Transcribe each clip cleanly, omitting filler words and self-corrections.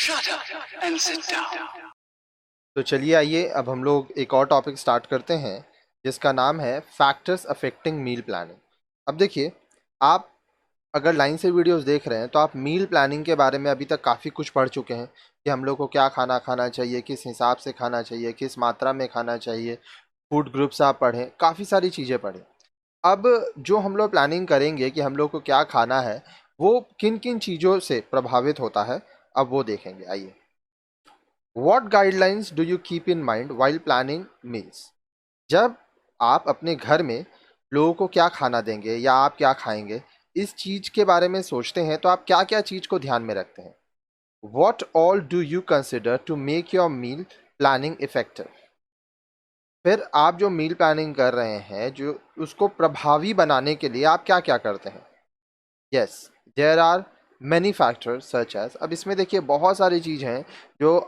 Shut up and sit down. तो चलिए आइए अब हम लोग एक और टॉपिक स्टार्ट करते हैं जिसका नाम है फैक्टर्स अफेक्टिंग मील प्लानिंग। अब देखिए, आप अगर लाइन से वीडियोस देख रहे हैं तो आप मील प्लानिंग के बारे में अभी तक काफ़ी कुछ पढ़ चुके हैं कि हम लोग को क्या खाना खाना चाहिए, किस हिसाब से खाना चाहिए, किस मात्रा में खाना चाहिए, फूड ग्रुप्स आप पढ़ें, काफ़ी सारी चीज़ें पढ़ें। अब जो हम लोग प्लानिंग करेंगे कि हम लोग को क्या खाना है, वो किन किन चीज़ों से प्रभावित होता है, अब वो देखेंगे। आइए, What guidelines do you keep in mind while planning meals? जब आप अपने घर में लोगों को क्या खाना देंगे या आप क्या खाएंगे, इस चीज के बारे में सोचते हैं तो आप क्या क्या चीज को ध्यान में रखते हैं? What all do you consider to make your meal planning effective? फिर आप जो मील प्लानिंग कर रहे हैं, जो उसको प्रभावी बनाने के लिए आप क्या क्या करते हैं? Yes, there are many factors such as. अब इसमें देखिए बहुत सारी चीज़ हैं जो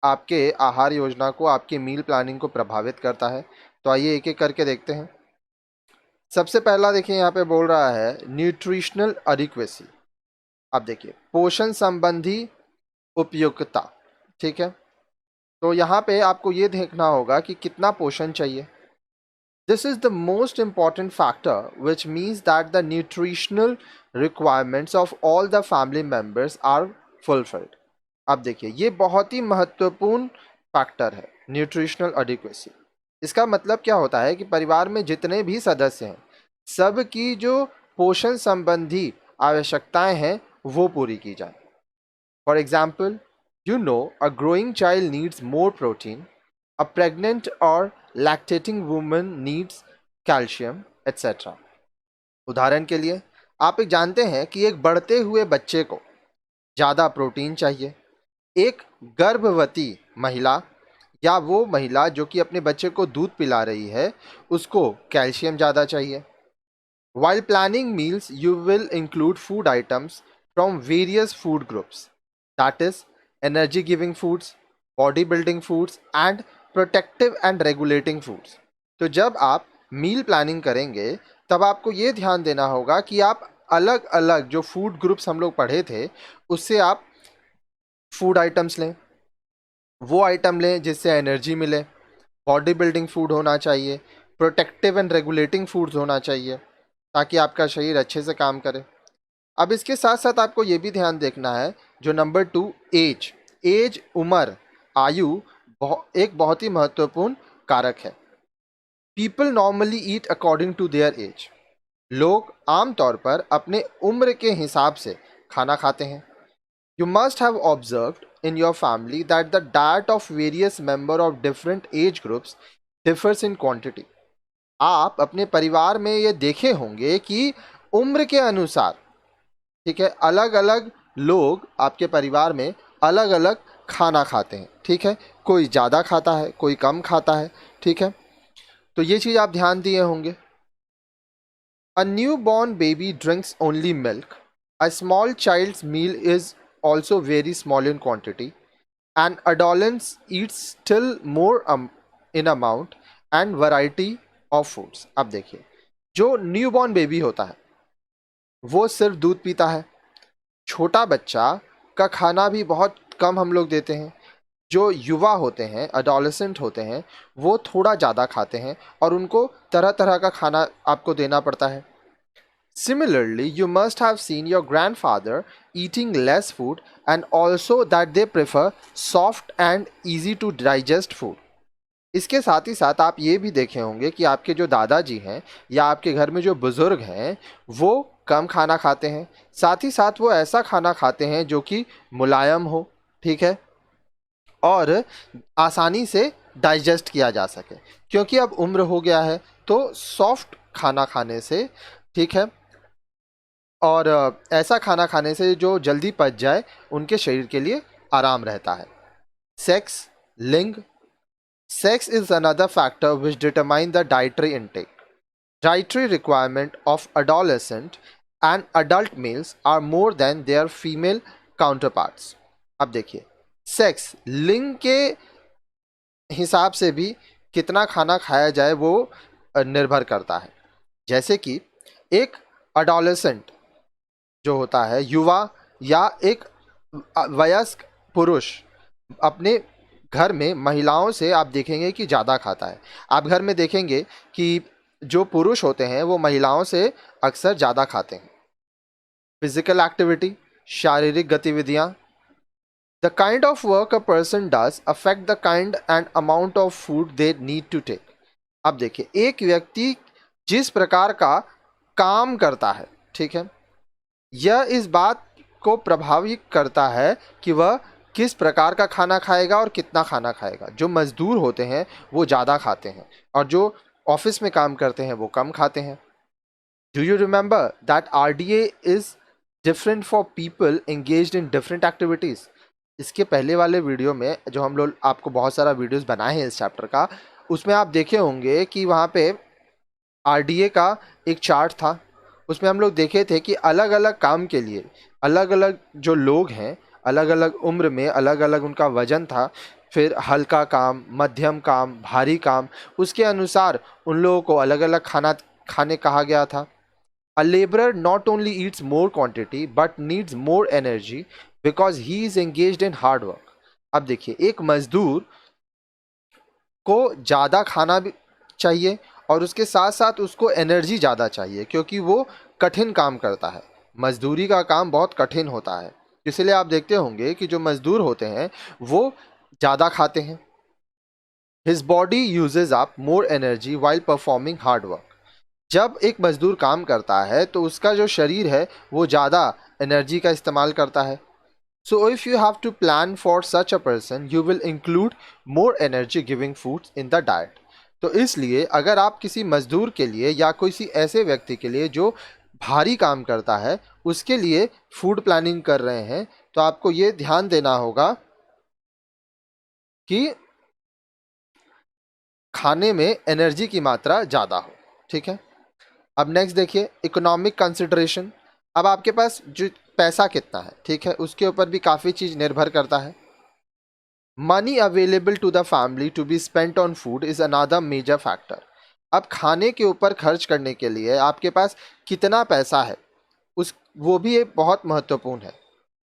आपके आहार योजना को, आपकी मील प्लानिंग को प्रभावित करता है। तो आइए एक एक करके देखते हैं। सबसे पहला देखिए, यहाँ पे बोल रहा है न्यूट्रिशनल एडिक्वेसी। अब देखिए, पोषण संबंधी उपयुक्तता। ठीक है, तो यहाँ पे आपको ये देखना होगा कि कितना पोषण चाहिए। This is the most important factor which means that the nutritional requirements of all the family members are fulfilled. अब देखिए, ये बहुत ही महत्वपूर्ण फैक्टर है न्यूट्रिशनल एडिक्वेसी। इसका मतलब क्या होता है कि परिवार में जितने भी सदस्य हैं, सबकी जो पोषण संबंधी आवश्यकताएं हैं वो पूरी की जाए। For example, you know a growing child needs more protein, a pregnant or lactating woman needs calcium, etc. उदाहरण के लिए, आप एक जानते हैं कि एक बढ़ते हुए बच्चे को ज़्यादा प्रोटीन चाहिए, एक गर्भवती महिला या वो महिला जो कि अपने बच्चे को दूध पिला रही है, उसको कैल्शियम ज़्यादा चाहिए। While planning meals, you will include food items from various food groups, that is, energy giving foods, body building foods, and protective and regulating foods. तो जब आप मील प्लानिंग करेंगे तब आपको ये ध्यान देना होगा कि आप अलग अलग जो फूड ग्रुप्स हम लोग पढ़े थे उससे आप फूड आइटम्स लें, वो आइटम लें जिससे एनर्जी मिले, बॉडी बिल्डिंग फूड होना चाहिए, प्रोटेक्टिव एंड रेगुलेटिंग फूड्स होना चाहिए ताकि आपका शरीर अच्छे से काम करे। अब इसके साथ साथ आपको ये भी ध्यान देखना है, जो नंबर 2, एज। एज, उम्र, आयु एक बहुत ही महत्वपूर्ण कारक है। People normally eat according to their age. लोग आमतौर पर अपने उम्र के हिसाब से खाना खाते हैं। You must have observed in your family that the diet of various member of different age groups differs in quantity. आप अपने परिवार में ये देखे होंगे कि उम्र के अनुसार, ठीक है, अलग अलग लोग आपके परिवार में अलग अलग खाना खाते हैं। ठीक है, कोई ज़्यादा खाता है, कोई कम खाता है। ठीक है, तो ये चीज़ आप ध्यान दिए होंगे। A newborn baby drinks only milk. A small child's meal is also very small in quantity. An adolescent eats still more in amount and variety of foods. अब देखिए, जो न्यूबॉर्न बेबी होता है वो सिर्फ दूध पीता है। छोटा बच्चा का खाना भी बहुत कम हम लोग देते हैं। जो युवा होते हैं, एडोलेसेंट होते हैं, वो थोड़ा ज़्यादा खाते हैं और उनको तरह तरह का खाना आपको देना पड़ता है। Similarly, you must have seen your grandfather eating less food and also that they prefer soft and easy to digest food. इसके साथ ही साथ आप ये भी देखे होंगे कि आपके जो दादाजी हैं या आपके घर में जो बुज़ुर्ग हैं वो कम खाना खाते हैं, साथ ही साथ वो ऐसा खाना खाते हैं जो कि मुलायम हो, ठीक है, और आसानी से डाइजेस्ट किया जा सके। क्योंकि अब उम्र हो गया है तो सॉफ्ट खाना खाने से, ठीक है, और ऐसा खाना खाने से जो जल्दी पच जाए उनके शरीर के लिए आराम रहता है। सेक्स, लिंग। Sex is another factor which determine the dietary intake. Dietary requirement of adolescent and adult males are more than their female counterparts. अब देखिए, सेक्स, लिंग के हिसाब से भी कितना खाना खाया जाए वो निर्भर करता है। जैसे कि एक अडोलेसेंट जो होता है, युवा या एक वयस्क पुरुष अपने घर में महिलाओं से आप देखेंगे कि ज़्यादा खाता है। आप घर में देखेंगे कि जो पुरुष होते हैं वो महिलाओं से अक्सर ज़्यादा खाते हैं। फिजिकल एक्टिविटी, शारीरिक गतिविधियाँ, the kind of work a person does affect the kind and amount of food they need to take. अब देखिए, एक व्यक्ति जिस प्रकार का काम करता है, ठीक है, यह इस बात को प्रभावित करता है कि वह किस प्रकार का खाना खाएगा और कितना खाना खाएगा। जो मजदूर होते हैं वो ज़्यादा खाते हैं और जो ऑफिस में काम करते हैं वो कम खाते हैं। Do you remember that RDA is different for people engaged in different activities. इसके पहले वाले वीडियो में जो हम लोग आपको बहुत सारा वीडियोस बनाए हैं इस चैप्टर का, उसमें आप देखे होंगे कि वहाँ पे RDA का एक चार्ट था। उसमें हम लोग देखे थे कि अलग अलग काम के लिए अलग अलग जो लोग हैं, अलग अलग उम्र में अलग अलग उनका वजन था, फिर हल्का काम, मध्यम काम, भारी काम, उसके अनुसार उन लोगों को अलग अलग खाना खाने कहा गया था। A labourer not only eats more quantity but needs more energy because he is engaged in hard work. अब देखिए, एक मजदूर को ज़्यादा खाना भी चाहिए और उसके साथ साथ उसको एनर्जी ज़्यादा चाहिए क्योंकि वो कठिन काम करता है। मजदूरी का काम बहुत कठिन होता है, इसलिए आप देखते होंगे कि जो मजदूर होते हैं वो ज़्यादा खाते हैं। His body uses up more energy while performing hard work. जब एक मजदूर काम करता है तो उसका जो शरीर है वो ज़्यादा एनर्जी का इस्तेमाल करता है। So if you have to plan for such a person, you will include more energy giving foods in the diet. तो इसलिए अगर आप किसी मजदूर के लिए या किसी ऐसे व्यक्ति के लिए जो भारी काम करता है उसके लिए फूड प्लानिंग कर रहे हैं तो आपको ये ध्यान देना होगा कि खाने में एनर्जी की मात्रा ज़्यादा हो। ठीक है, अब नेक्स्ट देखिए, इकोनॉमिक कंसिडरेशन। अब आपके पास जो पैसा कितना है, ठीक है, उसके ऊपर भी काफ़ी चीज़ निर्भर करता है। Money available to the family to be spent on food is another major factor. अब खाने के ऊपर खर्च करने के लिए आपके पास कितना पैसा है उस वो भी एक बहुत महत्वपूर्ण है।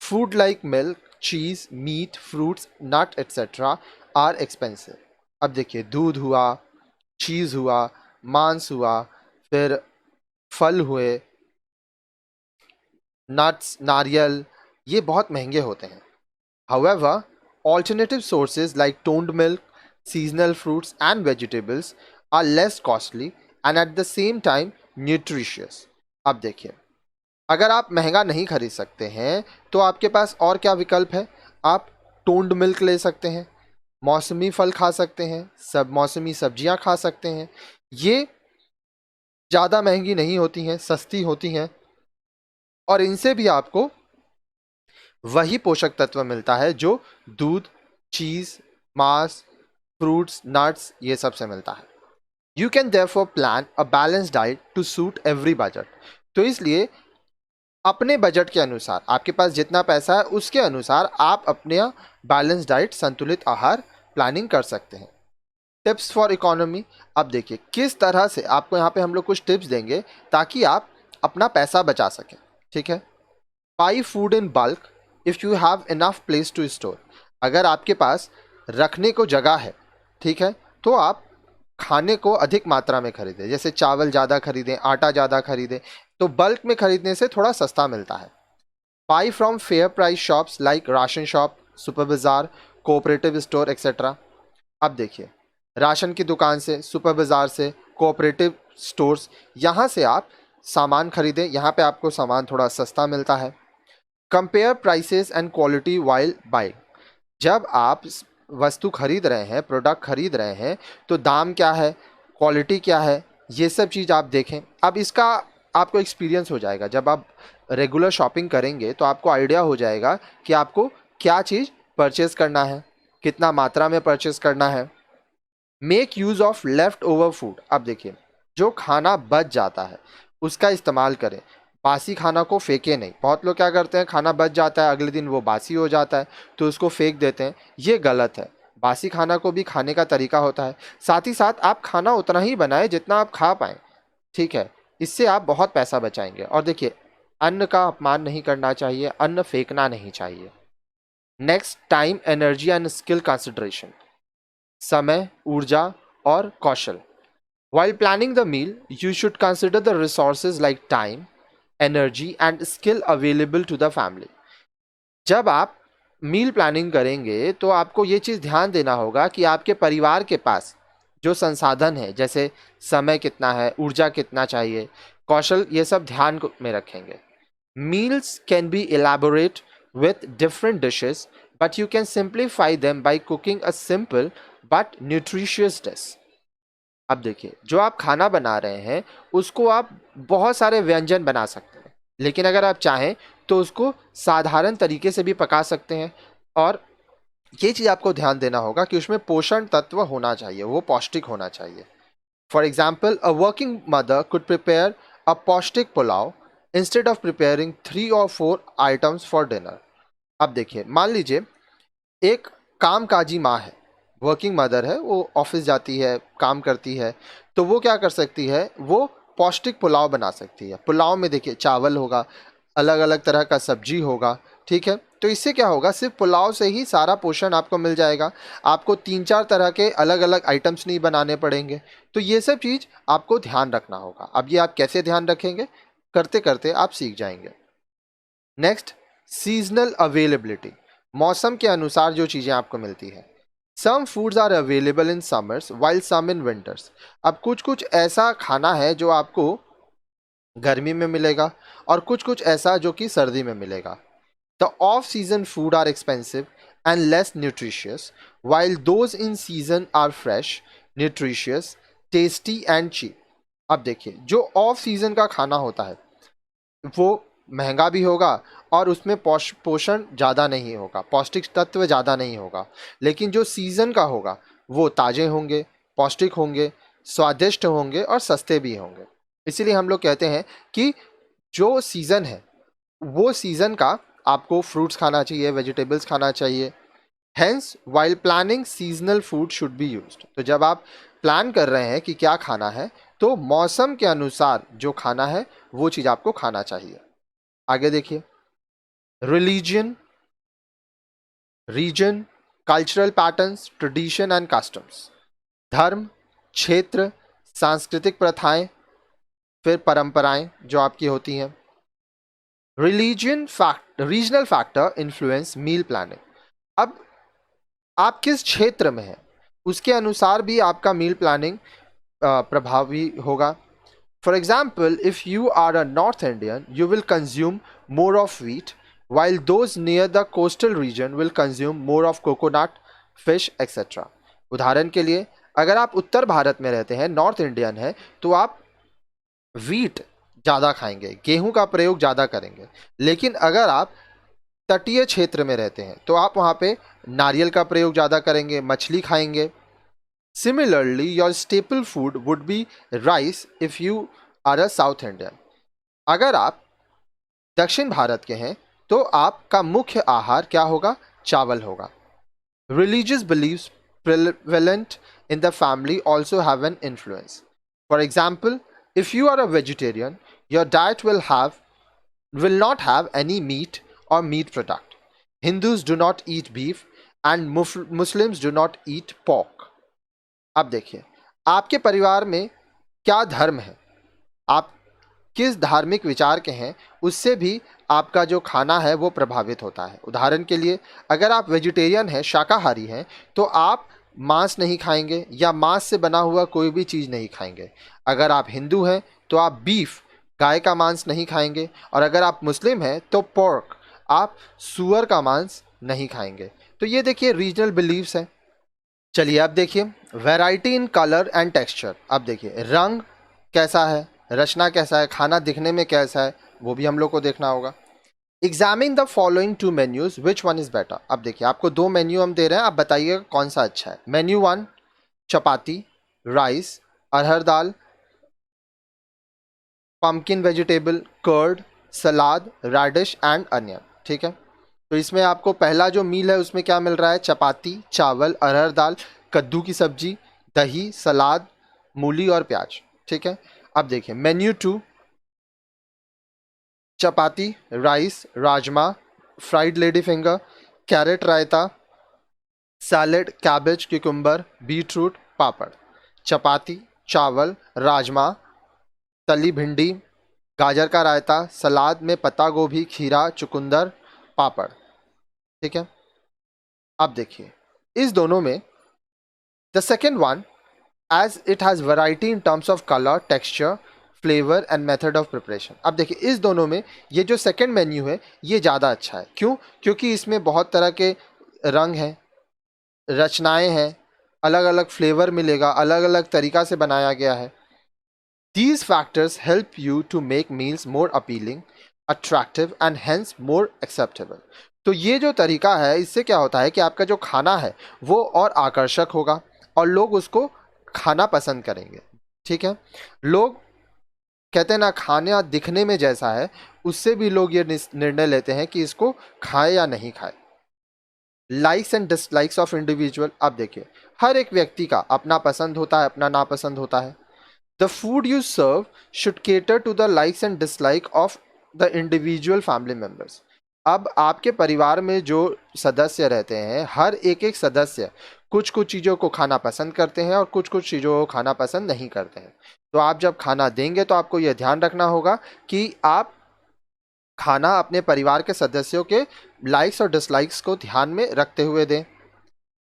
Food like milk, cheese, meat, fruits, nut etcetera are expensive. अब देखिए, दूध हुआ, चीज़ हुआ, मांस हुआ, फिर फल हुए, नट्स, नारियल, ये बहुत महंगे होते हैं। However, alternative sources like toned milk, seasonal fruits, and vegetables are less costly and at the same time nutritious. अब देखिए, अगर आप महंगा नहीं खरीद सकते हैं तो आपके पास और क्या विकल्प है। आप टोन्ड मिल्क ले सकते हैं, मौसमी फल खा सकते हैं, सब मौसमी सब्जियां खा सकते हैं। ये ज़्यादा महंगी नहीं होती हैं, सस्ती होती हैं और इनसे भी आपको वही पोषक तत्व मिलता है जो दूध, चीज़, मांस, फ्रूट्स, नट्स, ये सब से मिलता है। You can therefore plan a balance diet to suit every budget. तो इसलिए अपने बजट के अनुसार, आपके पास जितना पैसा है उसके अनुसार आप अपने बैलेंस डाइट, संतुलित आहार प्लानिंग कर सकते हैं। Tips for economy. अब देखिए किस तरह से आपको यहाँ पे हम लोग कुछ टिप्स देंगे ताकि आप अपना पैसा बचा सकें। ठीक है, buy food in bulk if you have enough place to store. अगर आपके पास रखने को जगह है, ठीक है, तो आप खाने को अधिक मात्रा में खरीदें। जैसे चावल ज़्यादा खरीदें, आटा ज़्यादा खरीदें, तो बल्क में खरीदने से थोड़ा सस्ता मिलता है। By from fair price shops like ration shop, super बाज़ार, कोऑपरेटिव स्टोर एक्सेट्रा। अब देखिए, राशन की दुकान से, सुपर बाज़ार से, कोऑपरेटिव स्टोर्स, यहाँ से आप सामान खरीदें, यहाँ पे आपको सामान थोड़ा सस्ता मिलता है। Compare prices and quality while buying. जब आप वस्तु खरीद रहे हैं, प्रोडक्ट खरीद रहे हैं, तो दाम क्या है, क्वालिटी क्या है, ये सब चीज़ आप देखें। अब इसका आपको एक्सपीरियंस हो जाएगा। जब आप रेगुलर शॉपिंग करेंगे तो आपको आइडिया हो जाएगा कि आपको क्या चीज़ परचेज़ करना है, कितना मात्रा में परचेज़ करना है। Make use of left over food. अब देखिए, जो खाना बच जाता है उसका इस्तेमाल करें, बासी खाना को फेंके नहीं। बहुत लोग क्या करते हैं, खाना बच जाता है, अगले दिन वो बासी हो जाता है तो उसको फेंक देते हैं, ये गलत है। बासी खाना को भी खाने का तरीका होता है। साथ ही साथ आप खाना उतना ही बनाएं जितना आप खा पाएँ, ठीक है, इससे आप बहुत पैसा बचाएंगे। और देखिए, अन्न का अपमान नहीं करना चाहिए, अन्न फेंकना नहीं चाहिए। Next, time, energy and skill consideration, समय, ऊर्जा और कौशल. While planning the meal, you should consider the resources like time, energy and skill available to the family. जब आप मील प्लानिंग करेंगे तो आपको ये चीज़ ध्यान देना होगा कि आपके परिवार के पास जो संसाधन है, जैसे समय कितना है, ऊर्जा कितना चाहिए, कौशल, ये सब ध्यान में रखेंगे. Meals can be elaborate with different dishes, but you can simplify them by cooking a simple but nutritious dish. अब देखिए, जो आप खाना बना रहे हैं उसको आप बहुत सारे व्यंजन बना सकते हैं, लेकिन अगर आप चाहें तो उसको साधारण तरीके से भी पका सकते हैं. और ये चीज़ आपको ध्यान देना होगा कि उसमें पोषण तत्व होना चाहिए, वो पौष्टिक होना चाहिए. For example, a working mother could prepare a पौष्टिक pulao instead of preparing 3 or 4 items for dinner. अब देखिए, मान लीजिए एक कामकाजी माँ है, वर्किंग मदर है, वो ऑफिस जाती है, काम करती है, तो वो क्या कर सकती है, वो पौष्टिक पुलाव बना सकती है. पुलाव में देखिए चावल होगा, अलग अलग तरह का सब्जी होगा, ठीक है. तो इससे क्या होगा, सिर्फ पुलाव से ही सारा पोषण आपको मिल जाएगा, आपको 3-4 तरह के अलग अलग आइटम्स नहीं बनाने पड़ेंगे. तो ये सब चीज़ आपको ध्यान रखना होगा. अब ये आप कैसे ध्यान रखेंगे, करते करते आप सीख जाएंगे. नेक्स्ट, सीजनल अवेलेबिलिटी, मौसम के अनुसार जो चीज़ें आपको मिलती है. Some foods are available in summers while some in winters. अब कुछ कुछ ऐसा खाना है जो आपको गर्मी में मिलेगा और कुछ कुछ ऐसा जो कि सर्दी में मिलेगा. The off season food are expensive and less nutritious, while those in season are fresh, nutritious, tasty and cheap. अब देखिए, जो ऑफ सीजन का खाना होता है वो महंगा भी होगा और उसमें पोषण ज़्यादा नहीं होगा, पौष्टिक तत्व ज़्यादा नहीं होगा. लेकिन जो सीज़न का होगा वो ताज़े होंगे, पौष्टिक होंगे, स्वादिष्ट होंगे और सस्ते भी होंगे. इसीलिए हम लोग कहते हैं कि जो सीज़न है वो सीज़न का आपको फ्रूट्स खाना चाहिए, वेजिटेबल्स खाना चाहिए. Hence while planning seasonal food should be used. तो जब आप प्लान कर रहे हैं कि क्या खाना है, तो मौसम के अनुसार जो खाना है वो चीज़ आपको खाना चाहिए. आगे देखिए, religion, region, cultural patterns, tradition and customs, धर्म, क्षेत्र, सांस्कृतिक प्रथाएं, फिर परंपराएं जो आपकी होती हैं. Regional factor influence meal planning. अब आप किस क्षेत्र में हैं उसके अनुसार भी आपका मील प्लानिंग प्रभावी होगा. For example, if you are a North Indian, you will consume more of wheat, while those near the coastal region will consume more of coconut, fish, etc. उदाहरण के लिए, अगर आप उत्तर भारत में रहते हैं, नॉर्थ इंडियन है, तो आप वीट ज़्यादा खाएंगे, गेहूं का प्रयोग ज़्यादा करेंगे. लेकिन अगर आप तटीय क्षेत्र में रहते हैं तो आप वहाँ पे नारियल का प्रयोग ज़्यादा करेंगे, मछली खाएंगे. Similarly, your staple food would be rice if you are a South Indian. अगर आप दक्षिण भारत के हैं तो आपका मुख्य आहार क्या होगा, चावल होगा. Religious beliefs prevalent in the family also have an influence. For example, if you are a vegetarian, your diet will not have any meat or meat product. Hindus do not eat beef and Muslims do not eat pork. अब देखिए, आपके परिवार में क्या धर्म है, आप किस धार्मिक विचार के हैं, उससे भी आपका जो खाना है वो प्रभावित होता है. उदाहरण के लिए, अगर आप वेजिटेरियन हैं, शाकाहारी हैं, तो आप मांस नहीं खाएंगे या मांस से बना हुआ कोई भी चीज़ नहीं खाएंगे. अगर आप हिंदू हैं तो आप बीफ, गाय का मांस नहीं खाएंगे. और अगर आप मुस्लिम हैं तो पोर्क, आप सूअर का मांस नहीं खाएंगे. तो ये देखिए रीजनल बिलीव्स हैं. चलिए अब देखिए, variety in colour and texture. अब देखिए, रंग कैसा है, रचना कैसा है, खाना दिखने में कैसा है, वो भी हम लोग को देखना होगा. Examine the following 2 menus, which one is better. अब देखिए, आपको 2 मेन्यू हम दे रहे हैं, आप बताइएगा कौन सा अच्छा है. Menu 1, chapati, rice, arhar dal, pumpkin vegetable, curd, salad, radish and onion. ठीक है, तो इसमें आपको पहला जो मील है उसमें क्या मिल रहा है, चपाती, चावल, अरहर दाल, कद्दू की सब्जी, दही, सलाद, मूली और प्याज. ठीक है, अब देखिए menu 2, chapati, rice, rajma, fried lady finger, carrot raita, salad, cabbage, cucumber, beetroot, papad, chapati, चावल, राजमा, तली भिंडी, गाजर का रायता, सलाद में पत्ता गोभी, खीरा, चुकंदर, पापड़। ठीक है, अब देखिए इस दोनों में the second one, as it has variety in terms of colour, texture, flavour and method of preparation. अब देखिए इस दोनों में ये जो सेकेंड मेन्यू है ये ज़्यादा अच्छा है। क्यों? क्योंकि इसमें बहुत तरह के रंग हैं, रचनाएं हैं, अलग अलग फ्लेवर मिलेगा, अलग अलग तरीका से बनाया गया है। These factors help you to make meals more appealing, attractive and hence more acceptable. तो ये जो तरीका है इससे क्या होता है कि आपका जो खाना है वो और आकर्षक होगा और लोग उसको खाना पसंद करेंगे। ठीक है, लोग कहते हैं ना, खाना दिखने में जैसा है उससे भी लोग ये निर्णय लेते हैं कि इसको खाएं या नहीं खाएं। Likes and dislikes of individual. अब देखिए हर एक व्यक्ति का अपना पसंद होता है, अपना नापसंद होता है। The food you serve should cater to the likes and dislike of the individual family members. अब आपके परिवार में जो सदस्य रहते हैं, हर एक एक सदस्य कुछ कुछ चीज़ों को खाना पसंद करते हैं और कुछ कुछ चीज़ों को खाना पसंद नहीं करते हैं। तो आप जब खाना देंगे तो आपको यह ध्यान रखना होगा कि आप खाना अपने परिवार के सदस्यों के लाइक्स और डिसलाइक्स को ध्यान में रखते हुए दें।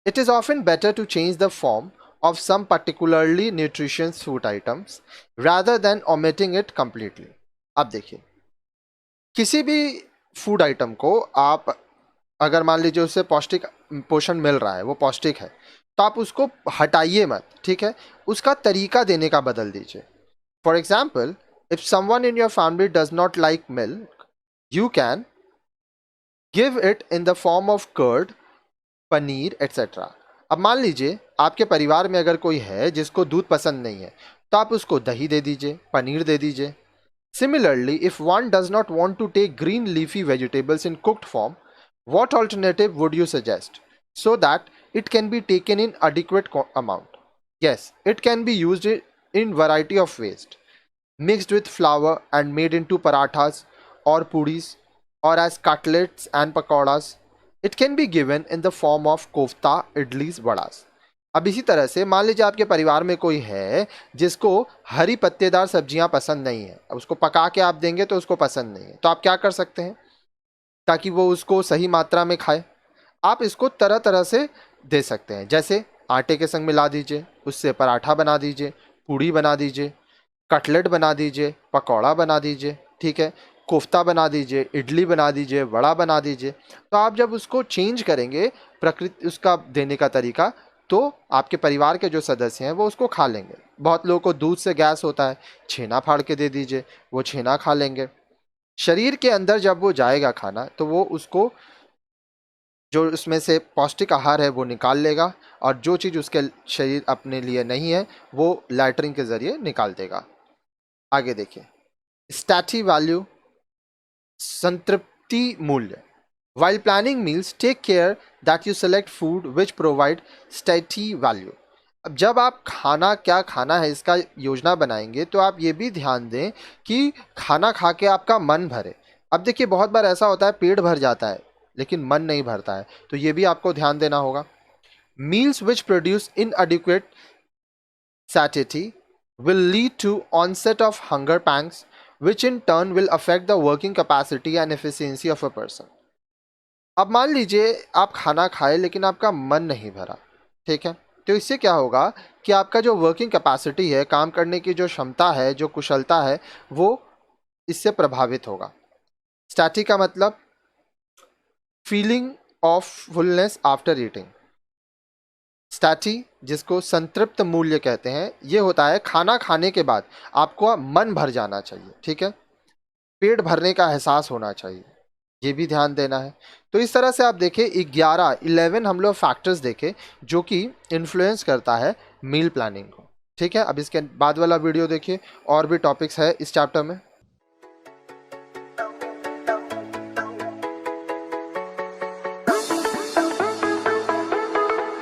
It is often better to change the form of some particularly nutritious food items rather than omitting it completely. अब देखिए किसी भी फूड आइटम को आप अगर मान लीजिए उससे पौष्टिक पोषण मिल रहा है, वो पौष्टिक है, तो आप उसको हटाइए मत। ठीक है, उसका तरीका देने का बदल दीजिए। For example, if someone in your family does not like milk, you can give it in the form of curd, paneer etcetera. अब मान लीजिए आपके परिवार में अगर कोई है जिसको दूध पसंद नहीं है, तो आप उसको दही दे दीजिए, पनीर दे दीजिए। Similarly, if one does not want to take green leafy vegetables in cooked form, what alternative would you suggest so that it can be taken in adequate amount? Yes, it can be used in variety of ways, mixed with flour and made into parathas or puris, or as cutlets and pakoras. It can be given in the form of kofta, idlis, vadas. अब इसी तरह से मान लीजिए आपके परिवार में कोई है जिसको हरी पत्तेदार सब्जियां पसंद नहीं है, अब उसको पका के आप देंगे तो उसको पसंद नहीं है, तो आप क्या कर सकते हैं ताकि वो उसको सही मात्रा में खाए? आप इसको तरह तरह से दे सकते हैं, जैसे आटे के संग मिला दीजिए, उससे पराठा बना दीजिए, पूड़ी बना दीजिए, कटलेट बना दीजिए, पकौड़ा बना दीजिए, ठीक है, कोफ्ता बना दीजिए, इडली बना दीजिए, वड़ा बना दीजिए। तो आप जब उसको चेंज करेंगे प्रकृति उसका देने का तरीका, तो आपके परिवार के जो सदस्य हैं वो उसको खा लेंगे। बहुत लोगों को दूध से गैस होता है, छेना फाड़ के दे दीजिए, वो छेना खा लेंगे। शरीर के अंदर जब वो जाएगा खाना तो वो उसको जो उसमें से पौष्टिक आहार है वो निकाल लेगा, और जो चीज़ उसके शरीर अपने लिए नहीं है वो लैट्रिन के ज़रिए निकाल देगा। आगे देखिए, स्टैटी वैल्यू, संतृप्ति मूल्य। While planning meals, take care that you select food which provide steady value. अब जब आप खाना क्या खाना है इसका योजना बनाएंगे तो आप ये भी ध्यान दें कि खाना खा के आपका मन भरे। अब देखिए बहुत बार ऐसा होता है पेट भर जाता है लेकिन मन नहीं भरता है, तो ये भी आपको ध्यान देना होगा। Meals which produce inadequate satiety will lead to onset of hunger pangs, which in turn will affect the working capacity and efficiency of a person. अब मान लीजिए आप खाना खाए लेकिन आपका मन नहीं भरा, ठीक है, तो इससे क्या होगा कि आपका जो वर्किंग कैपेसिटी है, काम करने की जो क्षमता है, जो कुशलता है, वो इससे प्रभावित होगा। स्टैटी का मतलब feeling of fullness after eating. Satiety जिसको संतृप्त मूल्य कहते हैं, ये होता है खाना खाने के बाद आपको मन भर जाना चाहिए, ठीक है, पेट भरने का एहसास होना चाहिए, ये भी ध्यान देना है। तो इस तरह से आप देखें 11 हम लोग फैक्टर्स देखे जो कि इन्फ्लुएंस करता है मील प्लानिंग को, ठीक है। अब इसके बाद वाला वीडियो देखिए, और भी टॉपिक्स है इस चैप्टर में।